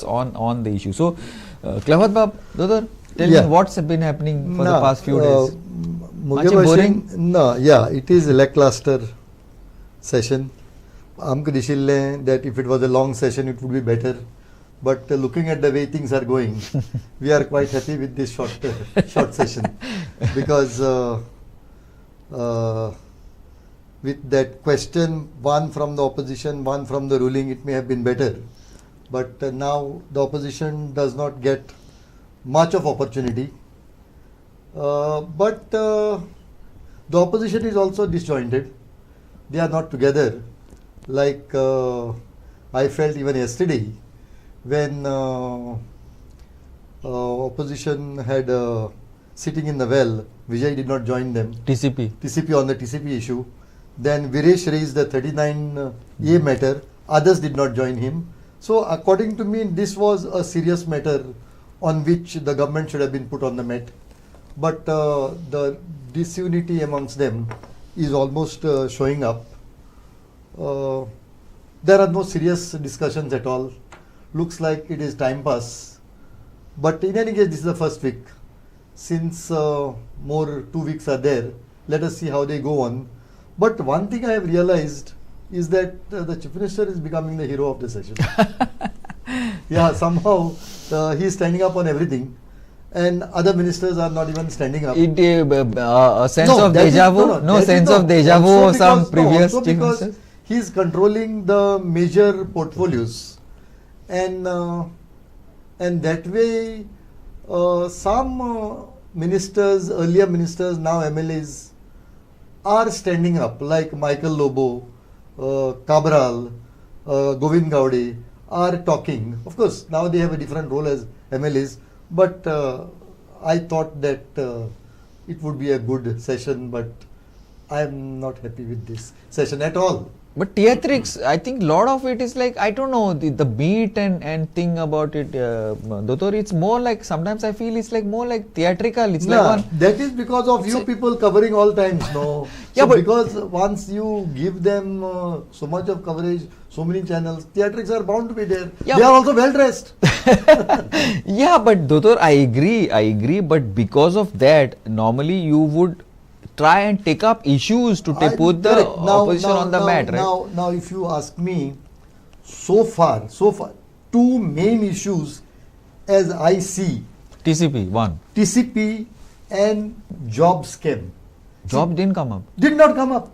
on the issue. So, Clever Bab, tell me what's been happening for the past few days. Much boring? No, it is a lackluster session. हमको दिशिल्ले that if it was a long session it would be better. But looking at the way things are going, we are quite happy with this short session because with that question, one from the opposition, one from the ruling, it may have been better. But now the opposition does not get much of opportunity. But the opposition is also disjointed. They are not together. Like I felt even yesterday when opposition had sitting in the well, Vijay did not join them. TCP on the TCP issue. Then Viresh raised the 39A matter. Others did not join him. So according to me, this was a serious matter on which the government should have been put on the mat. But the disunity amongst them is almost showing up. There are no serious discussions at all. Looks like it is time pass. But in any case, this is the first week. Since more 2 weeks are there, let us see how they go on. But one thing I have realized is that the Chief Minister is becoming the hero of the session. Somehow he is standing up on everything. And other ministers are not even standing up. A sense of deja vu? No sense of deja vu of some previous chief ministers? He is controlling the major portfolios. And that way, some ministers, earlier ministers, now MLAs, are standing up, like Michael Lobo, Cabral, Govind Gowde, are talking. Of course, now they have a different role as MLAs, but I thought that it would be a good session, but I am not happy with this session at all. But theatrics, I think a lot of it is like, I don't know, the beat and thing about it, Dotor, it's more like, sometimes I feel it's like more like theatrical. It's like one. That is because of you people covering all times, no? So but because once you give them so much of coverage, so many channels, theatrics are bound to be there. They are also well dressed. But Dotor, I agree, but because of that, normally you would try and take up issues to put the opposition on the mat, right? Now, if you ask me, so far, two main issues as I see. TCP and job scam. Job didn't come up. Did not come up.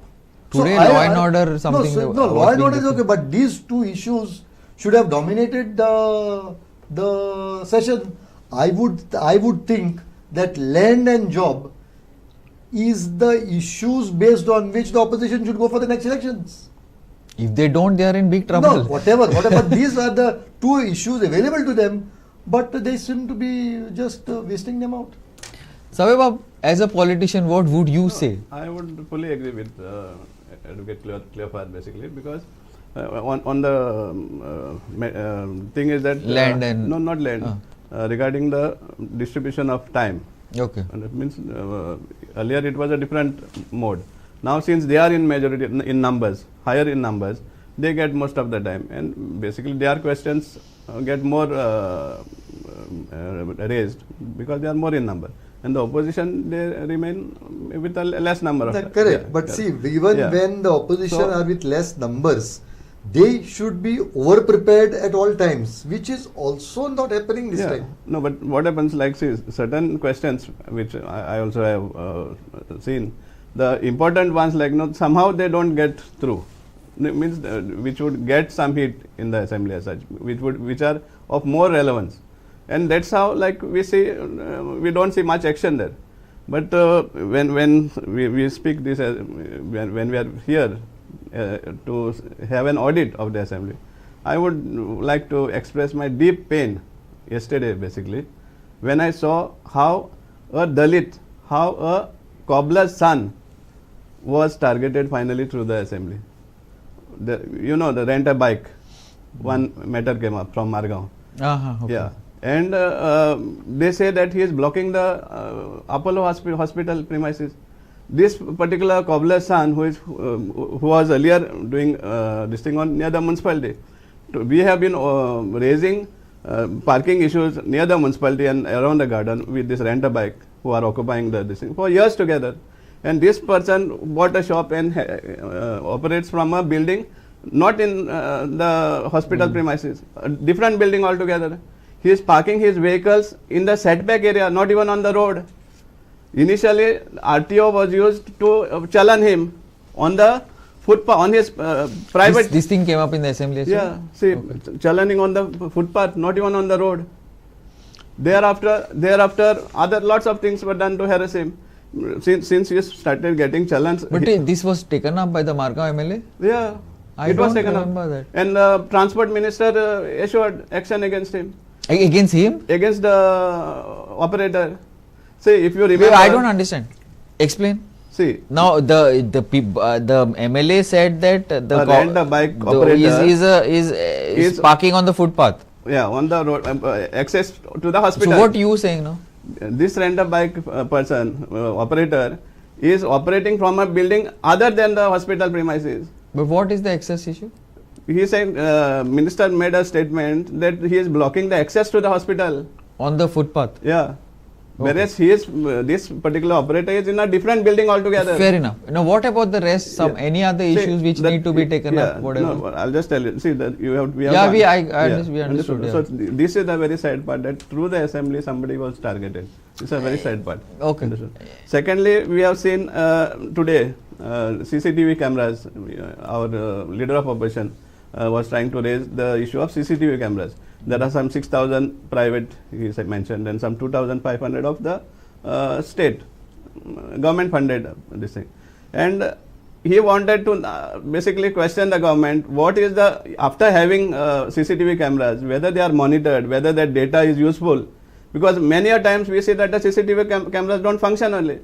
Today, law and order something. No, law and order is okay, but these two issues should have dominated the session. I would think that land and job is the issues based on which the opposition should go for the next elections. If they don't, they are in big trouble. No, whatever. These are the two issues available to them, but they seem to be just wasting them out. Savebab, as a politician, what would you say? I would fully agree with Advocate Cleophas basically, because on the thing is that land and no, not land. Regarding the distribution of time. Okay. And it means earlier it was a different mode. Now since they are in majority in numbers, higher in numbers, they get most of the time, and basically their questions get more raised because they are more in number. And the opposition, they remain with a less number of. Correct. But see, even when the opposition are with less numbers, they should be over prepared at all times, which is also not happening this time. No, but what happens, like, see, certain questions which I also have seen, the important ones, like, somehow they don't get through. It means which would get some heat in the assembly as such, which are of more relevance, and that's how, like, we see, we don't see much action there. But when we speak this when we are here. To have an audit of the assembly, I would like to express my deep pain yesterday basically when I saw how a Dalit, how a cobbler's son was targeted finally through the assembly. The rent a bike, one matter came up from Margaon. Okay. And they say that he is blocking the Apollo hospital premises. This particular cobbler's son, who was earlier doing this thing on near the municipality, we have been raising parking issues near the municipality and around the garden with this rent-a-bike who are occupying this thing for years together. And this person bought a shop and operates from a building not in the hospital premises, a different building altogether. He is parking his vehicles in the setback area, not even on the road. Initially, RTO was used to challan him on the footpath, on his private. This thing came up in the assembly as well? Yeah, see, challaning on the footpath, not even on the road. Thereafter, other lots of things were done to harass him. Since he started getting challans. But this was taken up by the Margao MLA? Yeah, it was taken up. That. And the transport minister issued action against him. Against him? Against the operator. See, if you remember. Wait, I don't understand. Explain. See. Now the MLA said that the rent-a-bike operator is parking on the footpath. Yeah, on the road, access to the hospital. So what you saying now? This rent-a-bike person, operator, is operating from a building other than the hospital premises. But what is the access issue? He said, minister made a statement that he is blocking the access to the hospital. On the footpath? Yeah. Whereas he is, this particular operator is in a different building altogether. Fair enough. Now what about the rest? Any other issues which need to be taken up? Whatever. No, I'll just tell you. See, that we have. We understood. So this is the very sad part, that through the assembly somebody was targeted. This is a very sad part. Okay. Secondly, we have seen today CCTV cameras. Our leader of opposition was trying to raise the issue of CCTV cameras. There are some 6,000 private, he mentioned, and some 2,500 of the state government funded this thing. And he wanted to basically question the government, what is the, after having CCTV cameras, whether they are monitored, whether that data is useful. Because many a times we see that the CCTV cameras don't function only.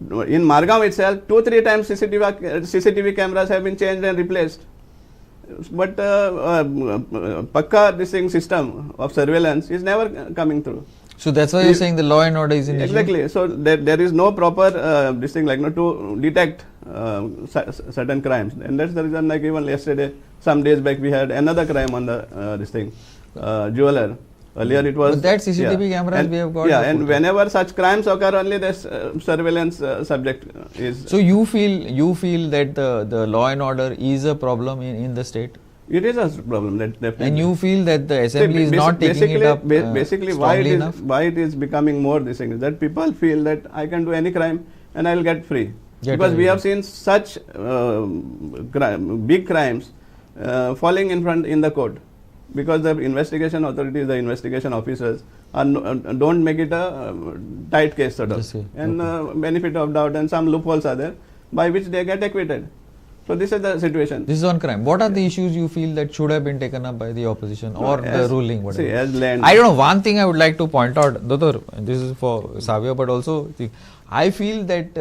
In Margao itself, 2-3 times CCTV cameras have been changed and replaced. But Pakka this thing system of surveillance is never coming through. So that's why you're saying the law and order is in exactly issue? So there is no proper this thing like to detect certain crimes, and that's the reason, like even yesterday, some days back, we had another crime on the this thing jeweler. Earlier it was. But that CCTV cameras we have got. Yeah, and whenever such crimes occur, only this surveillance subject is. So you feel that the law and order is a problem in the state? It is a problem, definitely. And you feel that the assembly is not taking it up basically why it is becoming more this thing is that people feel that I can do any crime and I will get free. Because we have seen such big crimes falling in the court. Because the investigation authorities, the investigation officers don't make it a tight case sort of. And benefit of doubt and some loopholes are there by which they get acquitted. So this is the situation. This is on crime. What are the issues you feel that should have been taken up by the opposition or the ruling? Whatever. See, as land. I don't know. One thing I would like to point out, Dr. This is for Savio, but also I feel that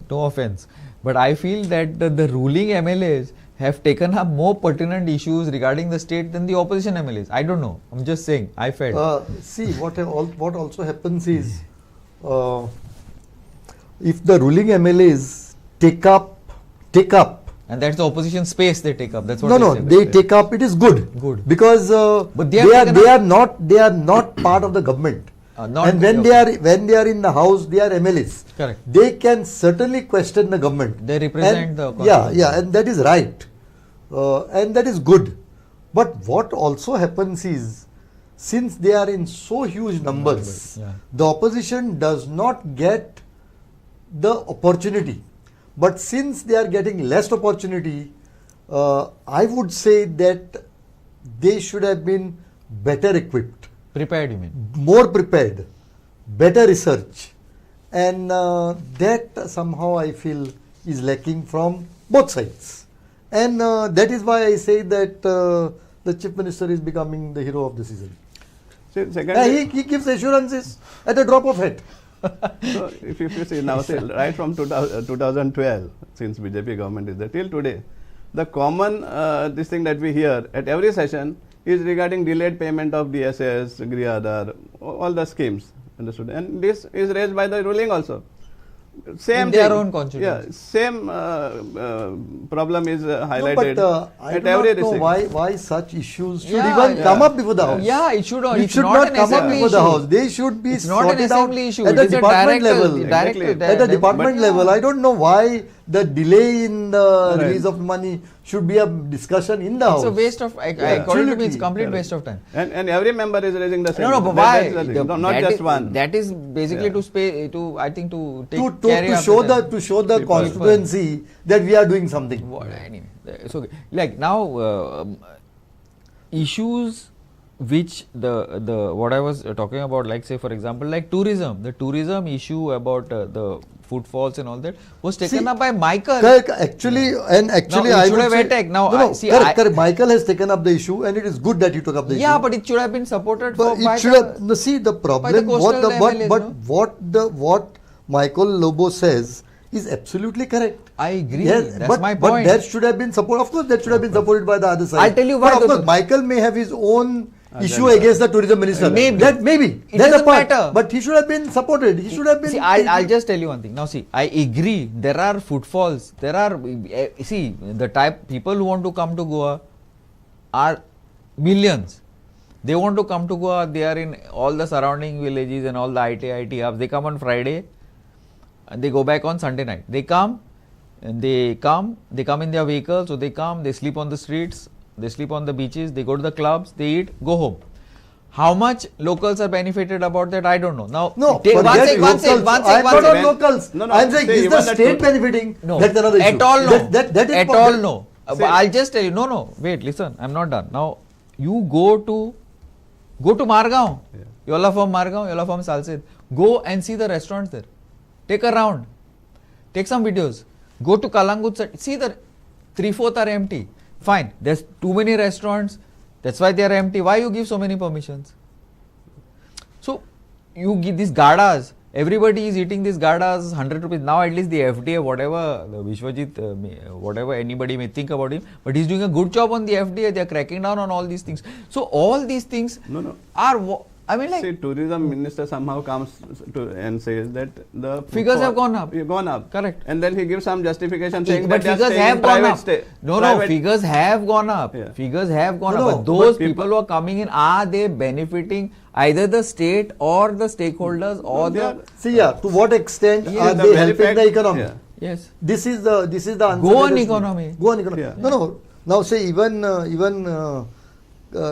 no offense, but I feel that the ruling MLAs have taken up more pertinent issues regarding the state than the opposition MLAs. I don't know. I'm just saying. I felt. See, what also happens is, if the ruling MLAs take up, and that's the opposition space they take up. That's what they take up. It is good. Because but they are not part of the government. And when they are in the house, they are MLAs. Correct. They can certainly question the government. They represent the and that is right, and that is good. But what also happens is, since they are in so huge numbers, the opposition does not get the opportunity. But since they are getting less opportunity, I would say that they should have been better equipped. Prepared, you mean? More prepared, better research, and that somehow I feel is lacking from both sides. And that is why I say that the Chief Minister is becoming the hero of the season. He gives assurances at the drop of hat. So if you see now, right from 2012, since BJP government is there till today, the common this thing that we hear at every session is regarding delayed payment of DSS, Griha Aadhar, all the schemes. Understood? And this is raised by the ruling also. Same in their thing. own constituency. Yeah, same problem is highlighted No, but I at do every not know district. why such issues should Yeah, even yeah. come up before the House. Yeah, it should. It It's should not not an come up assembly before the issue. House. They should be It's not an sorted out assembly issue. at the It is a department director, level. the director, Exactly. At the department But- level, I don't know why the delay in the Right. release of money should be a discussion in the It's House. a waste of. According to me, it's Absolutely. complete Correct. waste of time. And every member is raising the same. No, but That- why? that's the thing. No, not That just is- one. That is basically Yeah. to I think to take to carry out show the to show the People. constituency that we are doing something. Anyway, it's okay. Like now, issues which the what I was talking about, like say for example, like tourism, the tourism issue about the footfalls and all that was taken See, up by Michael. Correct, actually, and actually, it I should would have say, attacked. Now, no, see, correct. Michael has taken up the issue, and it is good that he took up the issue. Yeah, but it should have been supported But by it should have. No, see, the problem. coastal MLAs, no? What Michael Lobo says is absolutely correct. I agree. Yes, That's but, my but point. that should have been supported. Of course, that should have been supported by the other side. I'll tell you why, But of course, Dr. Michael may have his own issue Agenda. against the tourism minister. Maybe. Maybe. It That's doesn't the point. matter. But he should have been supported. He should have been. See, I'll just tell you one thing. Now, see, I agree. There are footfalls. There are, see, the type people who want to come to Goa are millions. They want to come to Goa. They are in all the surrounding villages and all the IT hubs. They come on Friday and they go back on Sunday night. They come and they come in their vehicles. So they come, they sleep on the streets, they sleep on the beaches, they go to the clubs, they eat, go home. How much locals are benefited about that? I don't know. Now, No, take one forget sec. I'm not on When- locals. No, I'm saying, see, is the even the state to- benefiting? No, That's another issue. at all no. That is at for- all that- no. See- I'll just tell you. No. Wait, listen. I'm not done. Now, you go to Margao. Yeah. You all are from Margao. You all are from Salsed. Go and see the restaurants there. Take a round. Take some videos. Go to Kalangut. See the 3/4 are empty. Fine. There's too many restaurants. That's why they are empty. Why you give so many permissions? So you give these gadas. Everybody is eating these gadas 100 rupees. Now at least the FDA, whatever the Vishwajit, whatever anybody may think about him, but he's doing a good job on the FDA. They are cracking down on all these things. So all these things No. are. I mean, like See, tourism minister somehow comes to and says that the Figures have gone up. Gone up. Correct. And then he gives some justification saying but that they are figures staying have in gone private up. stay. No, private- figures have gone up. Yeah. Figures have gone No, up. no, But those but people who are coming in, are they benefiting either the state or the stakeholders or they the? are- See, yeah, to what extent Yeah, are the they very helping fact- the economy? Yeah. Yes. This is the answer. Goan that is- economy. Goan economy. Yeah. No. Now say even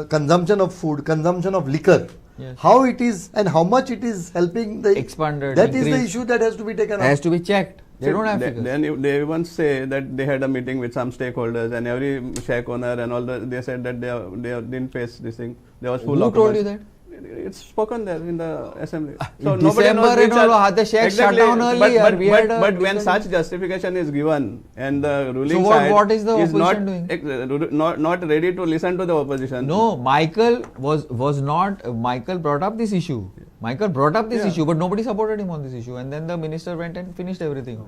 consumption of food, consumption of liquor. Yes. How it is and how much it is helping the Expanded, That is the increased. issue that has to be taken Has up. to be checked. They See, don't have figures. Then they even say that they had a meeting with some stakeholders and every shack owner and all they said that they didn't face this thing. There was full Who occupancy. told you that? It's spoken there in the assembly. in December which and all, are- had the shacks shut Exactly. down But- earlier. But, We but, had a but when discussion. such justification is given and the ruling So side what is the not, opposition doing? not ready to listen to the opposition. No, Michael was not. Michael brought up this issue. Michael brought up this Yeah. issue, but nobody supported him on this issue. And then the minister went and finished everything.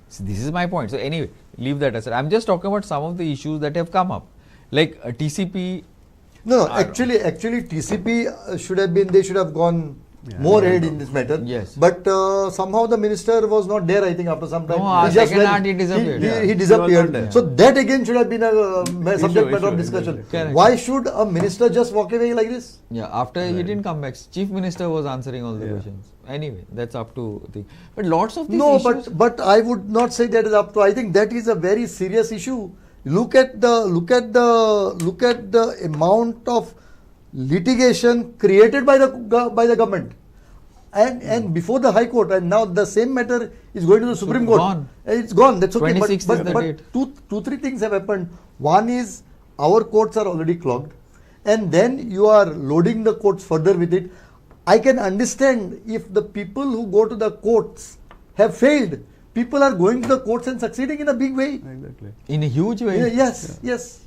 So this is my point. So anyway, leave that aside. I'm just talking about some of the issues that have come up, like TCP. No, I actually TCP should have been. They should have gone more ahead in this matter. Yes. But somehow the minister was not there. I think after some time. No, He just second went- hand he disappeared. He Yeah. He was disappeared. not there. So that again should have been a subject matter of issue, discussion. exactly. Correct. Why should a minister just walk away like this? Yeah, after he didn't come back, chief minister was answering all the Yeah. questions. Anyway, that's up to the. But lots of these No, issues. but I would not say that is up to. I think that is a very serious issue. Look at the amount of litigation created by the government, and before the High Court, and now the same matter is going to the Supreme Court. Gone. It's gone. That's okay. 26th is the But date. two, three things have happened. One is our courts are already clogged, and then you are loading the courts further with it. I can understand if the people who go to the courts have failed. People are going to the courts and succeeding in a big way. Exactly. in a huge way. Yes.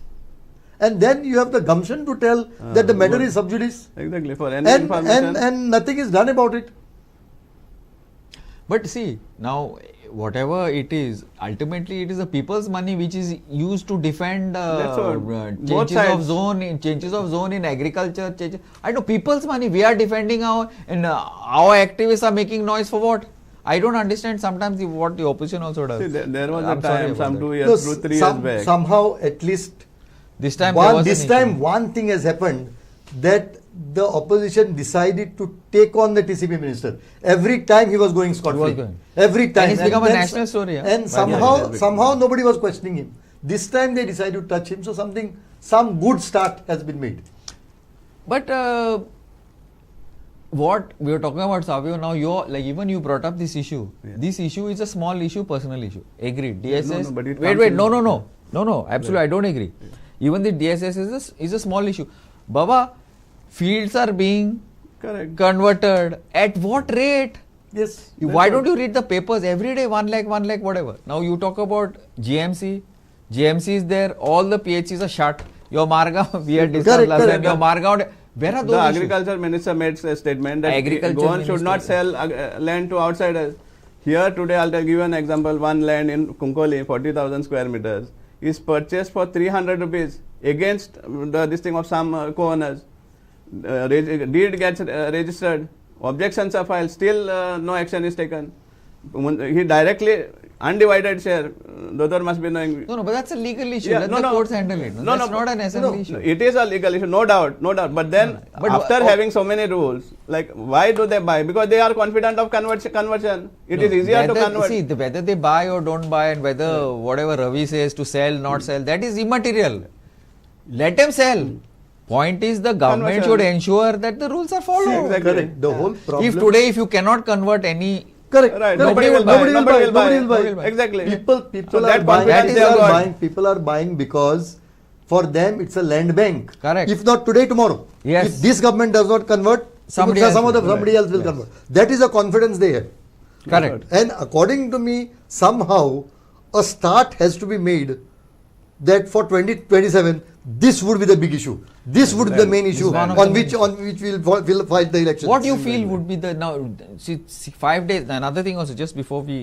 And then you have the gumption to tell that the matter good. is sub judice, Exactly. For any and information. and nothing is done about it. But see, now whatever it is, ultimately it is the people's money which is used to defend That's what. Both changes of zone in agriculture. I know people's money. We are defending our activists are making noise for what? I don't understand sometimes what the opposition also does. See, there was I'm a sorry time, about some that. 2 No, years, 3 years back. somehow at least This time there was this an time issue. one thing has happened, that the opposition decided to take on the TCP minister. Every time he was going scot He was free. going. Every time. it's become a then national story, yeah, And by somehow the way. somehow nobody was questioning him. This time they decided to touch him. So some good start has been made. But what we were talking about, Savio, now even you brought up this issue. Yeah. This issue is a small issue, personal issue. Agreed. Yeah, DSS. no, but it wait, comes no. Absolutely, Right. I don't agree. Even the DSS is a small issue. Baba, fields are being Correct. converted. At what rate? Yes. Why don't you read the papers every day? 1 lakh, whatever. Now you talk about GMC. GMC is there. All the PHCs are shut. Your Margaon, we had discussed Correct, last time. correct. Your Margaon, where are those The issues? agriculture minister made a statement that Agriculture Goan should not minister. sell land to outsiders. Here today, I'll give you an example. One land in Kunkoli, 40,000 square meters, is purchased for 300 rupees against this thing of some co-owners. Deed gets registered, objections are filed, still no action is taken. He directly, undivided share, the other must be knowing. No, but that's a legal issue. Yeah, Let no, the no. courts handle it. No, That's no, not an assembly issue. It is a legal issue, no doubt. But then, But after oh- having so many rules, like why do they buy? Because they are confident of conversion. It is easier to convert. See, whether they buy or don't buy, and whether whatever Ravi says to sell, not sell, that is immaterial. Let them sell. Point is, the government Conversion. should ensure that the rules are followed. exactly. Correct. The whole problem. If you cannot convert any, Correct. Right, correct. nobody will buy. Nobody will buy. Nobody Nobody will buy. Exactly. People So are that buying. confidence they have got. People are buying because for them it's a land bank. Correct. If not today, tomorrow. Yes. If this government does not convert, Somebody some else will. somebody else will Yes. convert. That is the confidence they have. correct. And according to me, somehow a start has to be made that for 2027 this would be the big issue. This would be the main issue one of on the which main we'll fight the election. What you feel would be the now? See, 5 days. Another thing also, just before we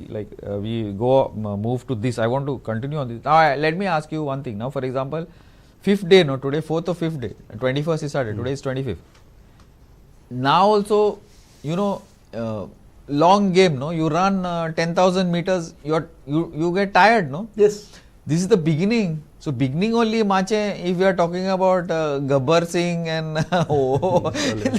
move to this, I want to continue on this. Now, let me ask you one thing. Now, for example, 5th day, no, today 4th or 5th day, 21st is started. Today is 25th. Now also, long game, no. You run 10,000 meters. You get tired, no. Yes. This is the beginning. So beginning only, Mache, if we are talking about Gabbar Singh and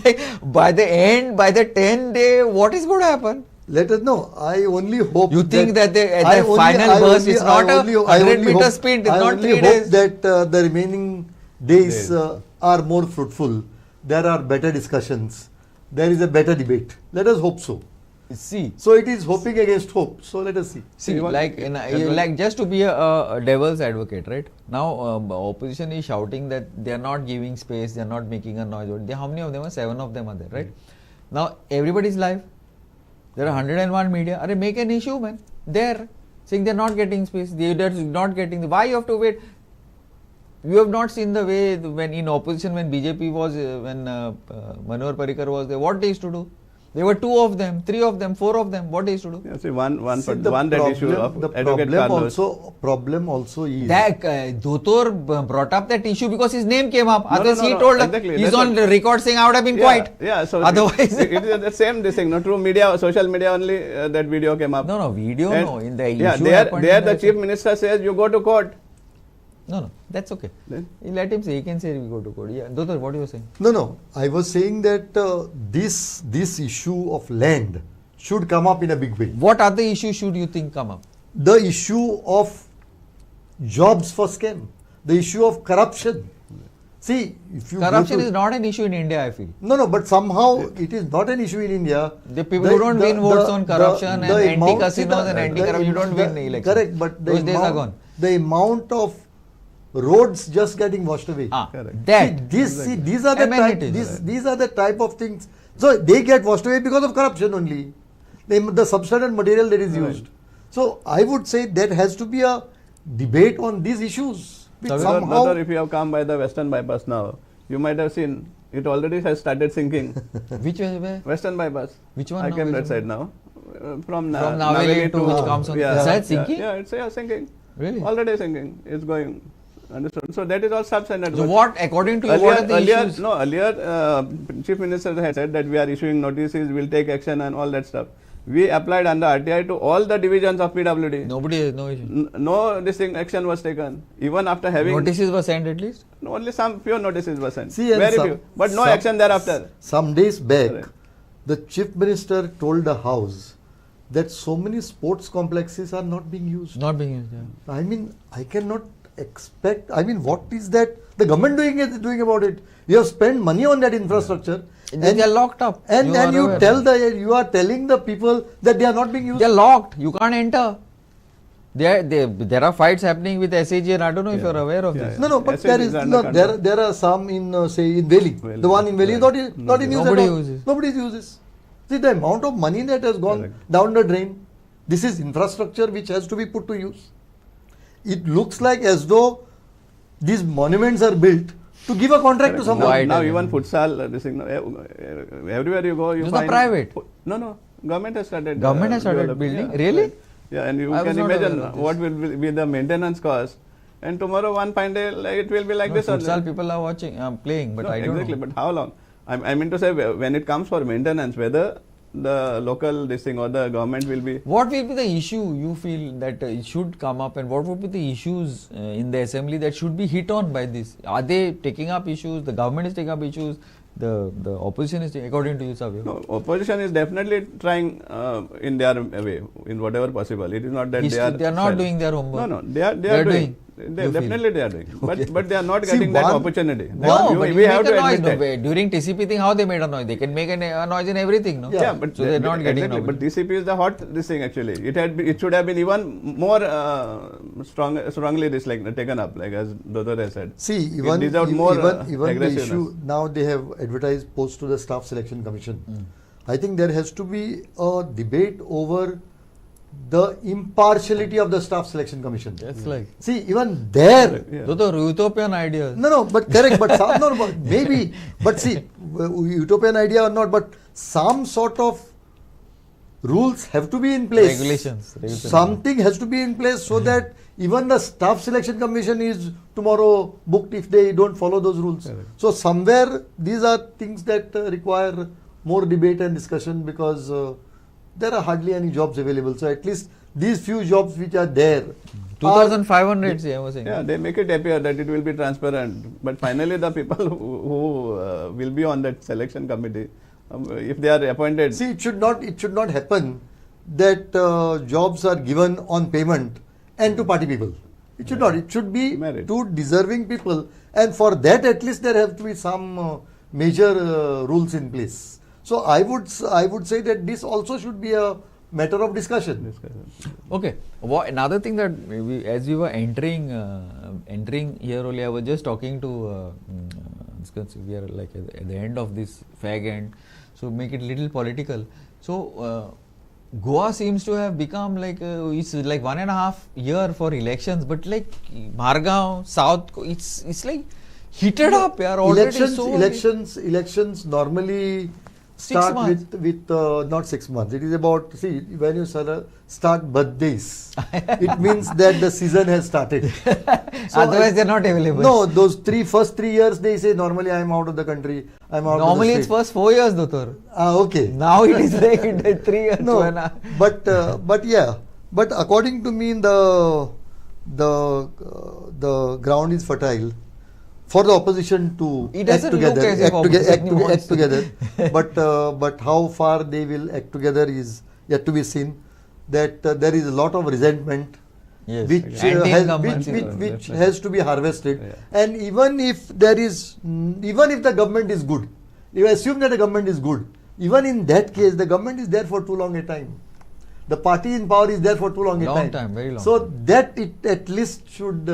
like by the end, by the 10th day, what is going to happen? Let us know. I only hope. You think that at I the only- final I burst, only- it's I not only- a I 100 only meter hope- sprint, it's I not only 3 hope days. that the remaining days are more fruitful. There are better discussions. There is a better debate. Let us hope so. See, So it is hoping against hope. So let us see. like just to be a devil's advocate, right? Now, opposition is shouting that they are not giving space, they are not making a noise. How many of them are? 7 of them are there, right? Now, everybody is live. There are 101 media. Make an issue, man. There, saying they are not getting space, they are not getting. Why you have to wait? You have not seen the way when in opposition, when BJP was, when Manohar Parrikar was there, what they used to do? There were 2 of them, 3 of them, 4 of them. What they used to do? Yeah, see, one See, that issue of the Advocate Carlos. problem also is That Dotor brought up that issue because his name came up. Otherwise, he no, told exactly. he's That's on what- record saying I would have been quiet. Yeah, so Otherwise, it is the same this thing. No, through media, social media only that video came up. no, video And no. In the yeah, issue there happened in the chief minister says you go to court. No, that's okay. Then? You let him say. He can say we go to court. Yeah, Dotor, what you were saying? No. I was saying that this issue of land should come up in a big way. What other issues should you think come up? The issue of jobs for scam, the issue of corruption. See, if you Corruption go to, is not an issue in India, I feel. no, but somehow it is not an issue in India. The people who don't win votes on corruption and anti-casinos and anti-corruption, you don't win the election. Correct, but those days are gone. The amount of roads just getting washed away. Correct. That. These are the type, Amenities. these are the type of things. So they get washed away because of corruption only. The substandard material that is used. So I would say there has to be a debate on these issues. Which somehow, Doctor, if you have come by the Western bypass now, you might have seen it already has started sinking. Which way? Where? Western bypass. Which one I now? came Which that one? side now. From Naveli to which comes on yeah, the side yeah, sinking? Yeah, it's sinking. Really? Already sinking. It's going. Understood. So that is all substandard. So what, according to you, what are the issues? Earlier, Chief Minister had said that we are issuing notices, we'll take action and all that stuff. We applied under RTI to all the divisions of PWD. Nobody has no issue. No action was taken. Even after having Notices were sent at least? only some few notices were sent. See, and Very some- few. But no some- action thereafter. Some days back, Correct. the chief minister told the house that so many sports complexes are not being used. Not being used, yeah. I mean, I cannot expect. I mean, what is that the government doing about it? You have spent money on that infrastructure, They are locked up. and are you aware. you are telling the people that they are not being used. They are locked. You can't enter. There are fights happening with SAG, and I don't know if you are aware of this. No, but SAG is under control. there are some in say in Valley. Valley. The one in Valley is not in use Nobody at all. uses. Nobody uses. See the amount of money that has gone Correct. down the drain. This is infrastructure which has to be put to use. It looks like as though these monuments are built to give a contract to Now, someone. Wide now element. even futsal, this thing, everywhere you go, you Those are find private. No, government has started. Government has started developing. building? Yeah, Really? right. Yeah, and you I was can not imagine aware of what this. will be the maintenance cost. And tomorrow one fine day, it will be like No, this. futsal people are watching, playing, but No, I don't exactly. know. But how long? I mean to say, when it comes for maintenance, whether the local this thing or the government will be. What will be the issue you feel that it should come up, and what would be the issues in the assembly that should be hit on by this? Are they taking up issues? The government is taking up issues. The opposition is according to you, Savio? No, opposition is definitely trying in their way, in whatever possible. It is not that they are. They are not silent. doing their homework. No, they are They are doing. you Definitely feel? they are doing. Okay. But they are not See, getting that one- opportunity. No, but we you have make to a noise. admit No, that. during TCP thing, how they made a noise? They can make a noise in everything, no? Yeah, but so they're not getting exactly. an But TCP is the hot this thing actually. It should have been even more strongly taken up, like as Dodor has said. See, It even deserved more, even the aggressiveness. issue now they have advertised post to the Staff Selection Commission. I think there has to be a debate over the impartiality of the Staff Selection Commission. That's like, See, even there, Yeah. those are utopian ideas. no, but correct, but some, no, but maybe, but see, utopian idea or not, but some sort of rules have to be in place. Regulations. Something has to be in place so that even the Staff Selection Commission is tomorrow booked if they don't follow those rules. Correct. So somewhere these are things that require more debate and discussion because there are hardly any jobs available. So at least these few jobs which are there. 2,500, I was saying. Yeah, they make it appear that it will be transparent. But finally, the people who will be on that selection committee, if they are appointed, See, it should not happen that jobs are given on payment and to party people. It should not. It should be Merit. to deserving people, and for that at least there have to be some major rules in place. So I would say that this also should be a matter of discussion. Okay. Another thing that as we were entering here only, I was just talking to we are like at the end of this fag end, so make it little political. So Goa seems to have become like it's like 1.5 year for elections, but like Margao, South, it's like heated up. Yeah, already Elections normally 6 start months. with not 6 months. It is about, see, when you start birthdays, it means that the season has started. So Otherwise, they're not available. No, those first 3 years they say normally I am out of the country. I am out. Normally, of the it's state. first 4 years, Doctor. Okay. Now it is like 3 years. No, 2.5. but yeah, but according to me, the ground is fertile for the opposition to It act doesn't together, look as if opposition wants act together. But how far they will act together is yet to be seen. That there is a lot of resentment, Yes. which Anti-incumbency. which has to be harvested. Yeah. And even if the government is good, you assume that the government is good. Even in that case, the government is there for too long a time. The party in power is there for too long a Long time. time, very long So time. that it at least should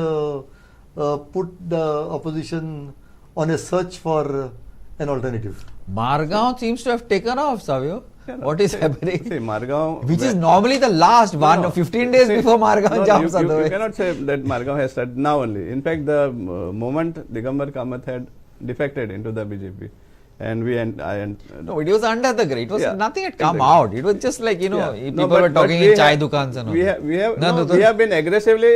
put the opposition on a search for an alternative. Margao seems to have taken off, Savio. Yeah, no, What is see, happening? See, Margao, Which is normally the last one, No, 15 days see, before Margao no, jumps. you Otherwise. cannot say that Margao has started now only. In fact, the moment Digambar Kamath had defected into the BJP, and No, it was under the grate. It was Yeah, nothing had come exactly. out. It was just like, Yeah. people No, but were talking we in chai have- dukans and all. we have been aggressively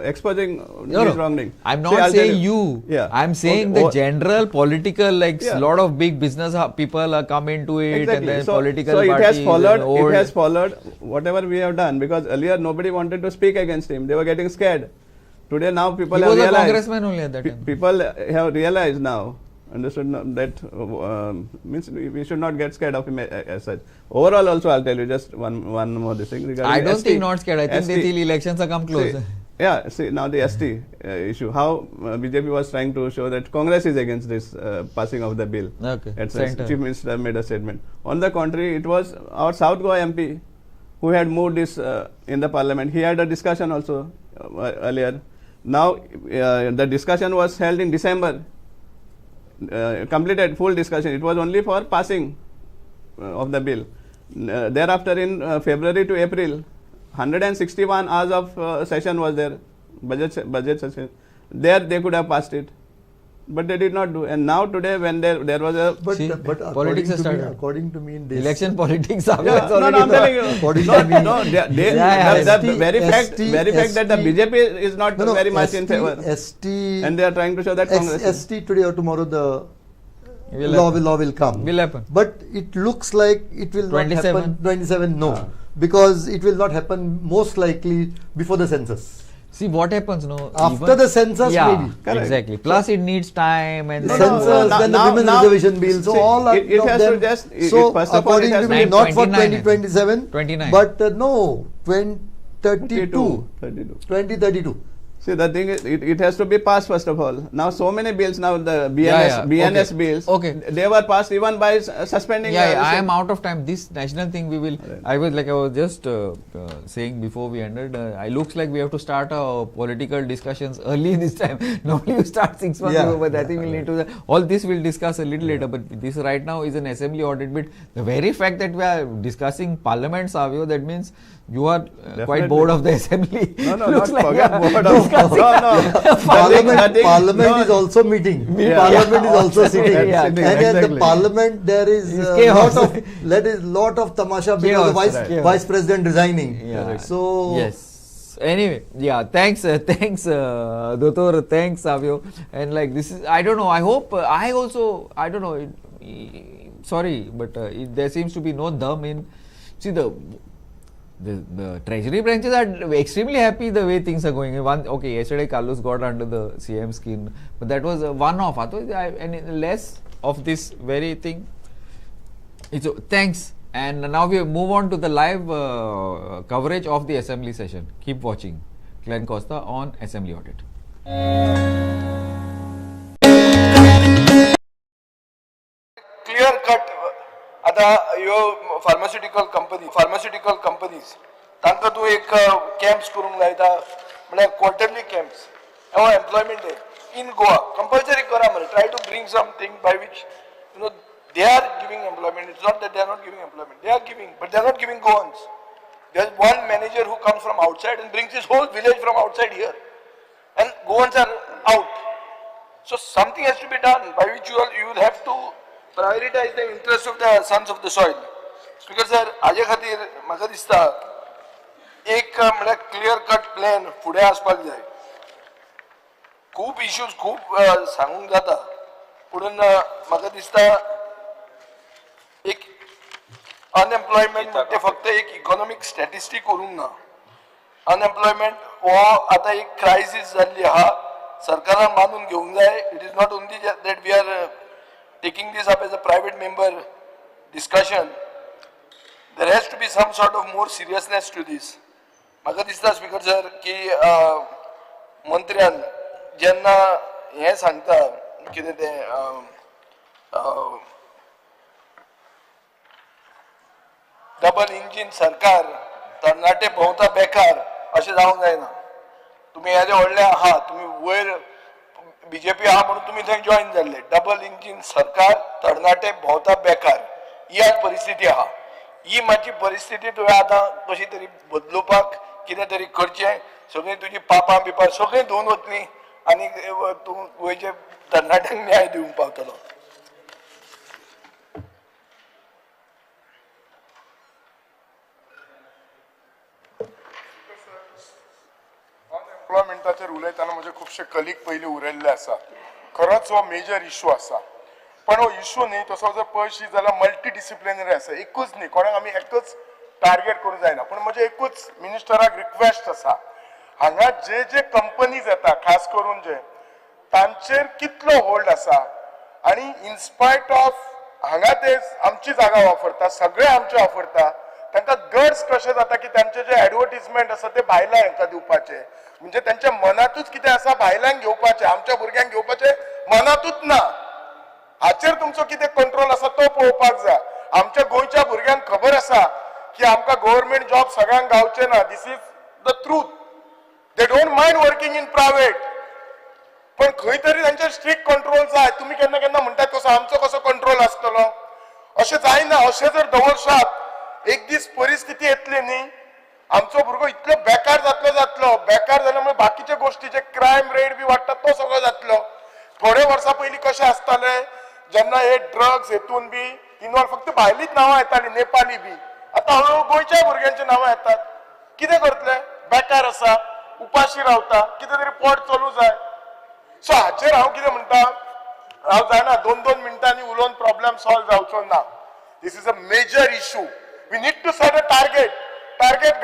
exposing No, these no. wrongdoing. I'm See, not I'll tell saying you. Yeah. I'm saying Okay. the general political, like Yeah. lot of big business people are come into it, and Exactly. then So, political so it parties has followed. and old. It has followed whatever we have done, because earlier nobody wanted to speak against him. They were getting scared. Today now people He have was a realized. congressman only at that time. People have realized now, understood that means we should not get scared of him as such. Overall, also I'll tell you just one more this thing regarding I don't ST. think not scared. I think they ST. feel elections are come close. See now the ST issue. How BJP was trying to show that Congress is against this passing of the bill. Okay. At Center. Chief Minister made a statement. On the contrary, it was our South Goa MP who had moved this in the parliament. He had a discussion also earlier. Now the discussion was held in December. Completed full discussion. It was only for passing of the bill. Thereafter, in February to April, 161 hours of session was there, budget session. There they could have passed it, but they did not do. And now today, when there was a But, See, but politics has started. according to me in this Election politics are Yeah, no, already I'm telling you. According No, to me- no, Yeah, the ST, very fact that the BJP is not No, no, very much in ST, favor, ST, and they are trying to show that Congress. is- ST today or tomorrow the Will law will come. Will happen. But it looks like it will 27? not happen. 27, no, because it will not happen most likely before the census. See what happens, no? After even- the census, yeah, maybe. Correct. exactly. Plus, it needs time and The No, no, census, no, then now- the women's now- reservation bill. So see, all are it of has to them. just- so first of all, it according has to to me, be not for 29. 2027, 29. but no, 2032. 32. 2032. See, the thing is, it has to be passed first of all. Now, so many bills now, the BNS, Yeah, BNS okay. bills, Okay. they were passed even by suspending. Yeah, I the- am out of time. This national thing we will. Right. I was just saying before we ended. It looks like we have to start our political discussions early this time. Normally you start 6 months Yeah, ago, but I yeah, think we'll need to. All this we'll discuss a little later. But this right now is an assembly audit bit. The very fact that we are discussing Parliament, Savio, that means you are quite Definitely. bored of the assembly. No, no, Looks not like forget you are board of. discussing- No, no. Parliament no. is also meeting. Yeah. Parliament is also sitting. Yeah, and correct. at the Exactly. Parliament there is It's chaos. lot of tamasha because Chaos, the right. vice president resigning. Yeah. So Yes. Anyway, yeah. Thanks, Dr. Thanks, Savio. And like this is, I don't know. I hope I also, I don't know. Sorry, but there seems to be no dum in. See the treasury branches are extremely happy the way things are going. Okay, yesterday Carlos got under the CM skin, but that was a one-off. And less of this very thing. Thanks. And now we move on to the live coverage of the assembly session. Keep watching Glenn Costa on Assembly Audit. Clear cut. आता ह्यो pharmaceutical companies तांकां तूं एक camps करूंक लायता म्हळ्यार quarterly camps हो employment in Goa compulsory करा मरे try to bring something by which they are giving employment. It's not that they are not giving employment. They are giving, but they are not giving Goans. There's one manager who comes from outside and brings his whole village from outside here, and Goans are out. So something has to be done by which you will have to prioritize the interest of the sons of the soil. Speaker sir, हाजे खातीर म्हाका दिसता एक म्हळ्यार clear cut plan फुडें आसपाक जाय. खूब इश्यूज खूब सांगूंक जाता, पूण म्हाका दिसता एक अनएम्प्लॉयमेंट म्हणजे फक्त एक इकॉनॉमिक स्टॅटिस्टीक करूंक ना. अनएम्प्लॉयमेंट हो आतां एक क्रायसिस जाल्ली आहा, सरकारान मानून घेवंक जाय. It is not only that we are taking this up as a private member discussion. There has to be some sort of more seriousness to this. म्हाका दिसता स्पीकर सर की मंत्र्यान जेन्ना हें सांगता कितें तें डबल इंजिन सरकार तरणाटे भोंवता बेकार अशें जावंक जायना. तुमी हेजे व्हडले आहा, तुमी वयर बीजेपी आहा म्हणून तुमी थंय जॉईन जाल्ले. डबल इंजिन सरकार तरणाटे भोंवता बेकार ही आज परिस्थिती आहा. ही मातशी परिस्थिती तुवें आतां कशी तरी बदलुपाक कितें तरी करचें. सगळीं तुजी पापां बिपां सगळीं धुवन वतलीं आनी तूं गोंयचे तरणाट्यांक न्याय दिवंक पावतलो. एम्प्लॉयमेंटाचेर उलयतना म्हजे खुबशे कलीग पयलीं उरयल्ले आसा. खरोच हो मेजर इशू आसा, पण हो इशू न्ही तसो जर पळयशी जाल्यार मल्टी डिसिप्लिनरी आसा. एकूच न्ही, कोणाक आमी एकच टार्गेट करूं जायना. पण म्हजे एकूच मिनिस्टराक रिक्वेस्ट आसा, हांगा जे जे कंपनीज येता खास करून जे तांचेर कितलो होल्ड आसा आनी इनस्पायट ऑफ हांगा ते आमची जागा वापरता, सगळे आमचे वापरता, तांकां गट्स कशें जाता की तांचे जे एडवर्टिजमेंट आसा ते भायल्या हांकां दिवपाचे, म्हणजे त्यांच्या मनातूच कितें आसा भायल्यांक घेवपाचे, आमच्या भुरग्यांक घेवपाचे मनातूच ना. हाचेर तुमचो कितें कंट्रोल आसा तो पळोवपाक जाय. आमच्या गोंयच्या भुरग्यांक खबर आसा की आमकां गव्हर्मेंट जॉब सगळ्यांक गावचे ना. This is the truth. They don't mind working in private, पण खंय तरी तांचेर स्ट्रिक्ट कंट्रोल जाय. तुमी केन्ना केन्ना म्हणटात कसो आमचो कसो कंट्रोल आसतलो, अशें जायना. अशें जर दवरशात एक दीस परिस्थिती येतली न्ही, आमचो भुरगो इतलो बेकार जातलो. बेकार जाल्यामुळे बाकीचे गोष्टी जे क्रायम रेट बी वाडटा तो सगळो जातलो. थोडे वर्सां पयलीं कशें आसताले, जेन्ना हे ड्रग्स हेतून बी इनवॉल्व फक्त भायलीच नांवां येतालीं, नेपाली बी. आतां हळूहळू गोंयच्या भुरग्यांची नांवां येतात. कितें करतले? बेकार आसा, उपाशी रावता, कितें तरी पोट चलूं जाय. सो हाचेर हांव कितें म्हणटा, हांव जाणा 2-2 मिनटांनी उलोवन प्रॉब्लेम सॉल्व जावचो ना. This is a major issue. We need to set a target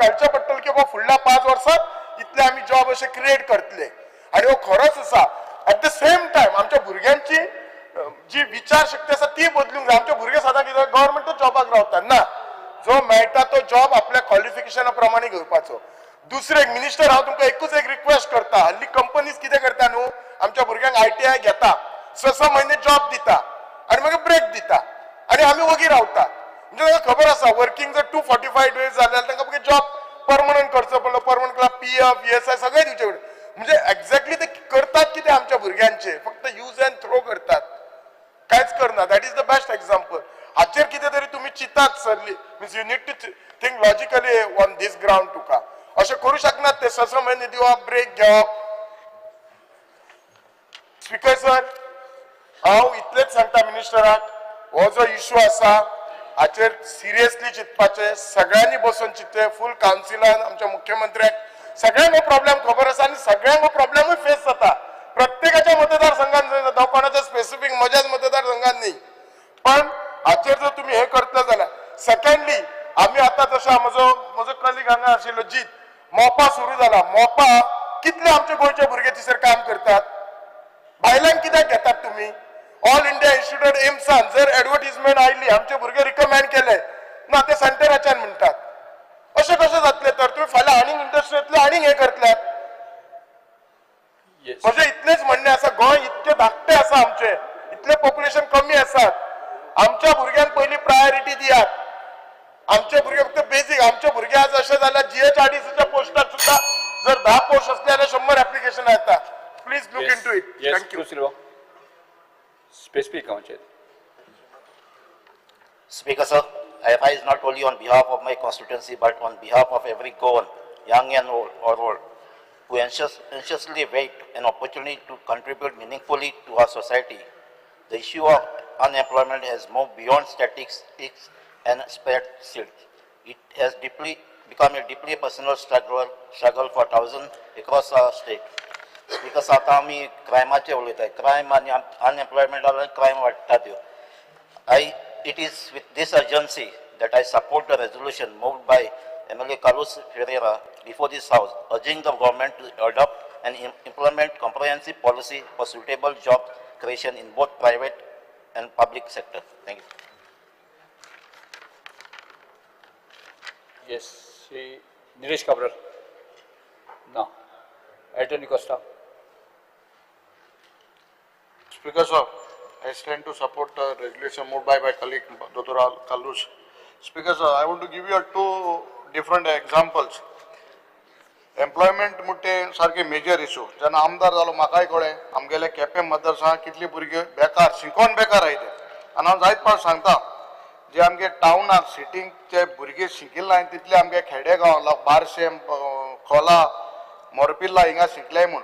घालचें पडटलें की बाबा फुडल्या 5 वर्सांत इतले आमी जॉब अशे क्रिएट करतले. आनी हो खरोच आसा. एट द सेम टायम आमच्या भुरग्यांची जी विचारशक्ती आसा ती बदलूंक जाय. आमचे भुरगे सदां कितें गव्हर्मेंटूच जॉबाक रावता ना. जो मेळटा तो जॉब आपल्या क्वॉलिफिकेशना प्रमाणे घेवपाचो. दुसरे मिनिस्टर, हांव तुमकां एकूच एक रिक्वेस्ट करता, हल्ली कंपनीज कितें करता न्हू, आमच्या भुरग्यांक ITI घेता, 6 म्हयने जॉब दिता आनी मागीर ब्रेक दिता आनी आमी वगी रावता. म्हणजे ताका खबर आसा वर्किंग जर 245 डेज जाल्यार तांकां मागीर जॉब परमनंट करचो पडलो. परमनंट PF ESI सगळे दिवचे पडले. म्हणजे एक्झॅक्टली ते करतात कितें आमच्या भुरग्यांचे, फक्त यूज अँड थ्रो करतात, कांयच करना. That is the best example. हाचेर कितें तरी तुमी चिंतात सरली. Means you need to think logically on this ground. तुका अशें करूं शकनात ते 6 म्हयने दिवप, ब्रेक घेवप. स्पीकर सर, हांव इतलेंच सांगता मिनिस्टराक, हो जो इशू आसा हाचेर सिरियसली चिंतपाचें, सगळ्यांनी बसून चिंतचें. फूल कावन्सिलान आमच्या मुख्यमंत्र्याक सगळ्यांक हो प्रॉब्लेम खबर आसा आनी सगळ्यांक हो प्रॉब्लेमूय फेस जाता. प्रत्येकाच्या मतदारसंघात जाता, कोणाच्या स्पेसिफीक म्हज्याच मतदारसंघात न्ही. पण हाचेर जर तुमी हे करता जाल्यार. सेकंडली, आमी आतां जशें म्हजो कलीग हांगा आशिल्लो जीत, मोपा सुरू जाला. मोपा कितले आमचे गोंयचे भुरगे थंयसर काम करतात, भायल्यांक कित्याक घेतात तुमी? ऑल इंडिया इन्स्टिट्यूट एम्सान जर एडवर्टिजमेंट आयली, आमचे भुरगे रिकमेंड केले ना, ते सेंटराच्यान म्हणटात. अशें कशें जातलें तर? तुमी फाल्यां आनीक इंडस्ट्रींतले आनीक हे करतल्यात. म्हणजे इतलेच म्हणणें आसा, गोंय इतके धाकटे आसा, आमचे इतले पॉप्युलेशन कमी आसात. आमच्या भुरग्यांक पयली प्रायोरिटी दियात. आमचे भुरगे फक्त बेसीक, आमचे भुरगे आज अशें जाल्यार GHRDCच्या पोस्टाक सुद्धा जर 10 पोस्ट असले जाल्यार 100 एप्लिकेशन येता. Please look into it. Thank you. Specific council. Speaker sir, I rise not only on behalf of my constituency but on behalf of every Goan, young and old, who anxiously wait an opportunity to contribute meaningfully to our society. The issue of unemployment has moved beyond statistics and spreadsheets. It has become a deeply personal struggle for thousands across our state. Because आता आमी क्रायमाचे उलयताय. Crime आनी unemployment जाल्यार crime वाडटा त्यो. It is with this urgency that I support the resolution moved by MLA Carlos Ferreira before this House, urging the government to adopt and implement comprehensive policy for suitable job creation in both private and public sector. Thank you. Yes, Nilesh Cabral. No. Attorney Costa. Speaker sir, I stand to support the resolution moved by my colleague Dr. Kalush. Speaker sir, I want to give you 2 different examples. Employment Muthe सारखे major issue. जेन्ना आमदार जालो म्हाकाय कळ्ळें आमगेले केपें मतदारसंघात कितले भुरगे बेकार शिकोन बेकार आहाय ते. आनी हांव जायत फावट सांगता, जे आमगे टाउनाक सिटींगचे भुरगे शिकिल्ले आहाय तितले आमगे खेडेगांव बारशेम, खोला, मोरपिल्ला हिंगा शिकले म्हूण.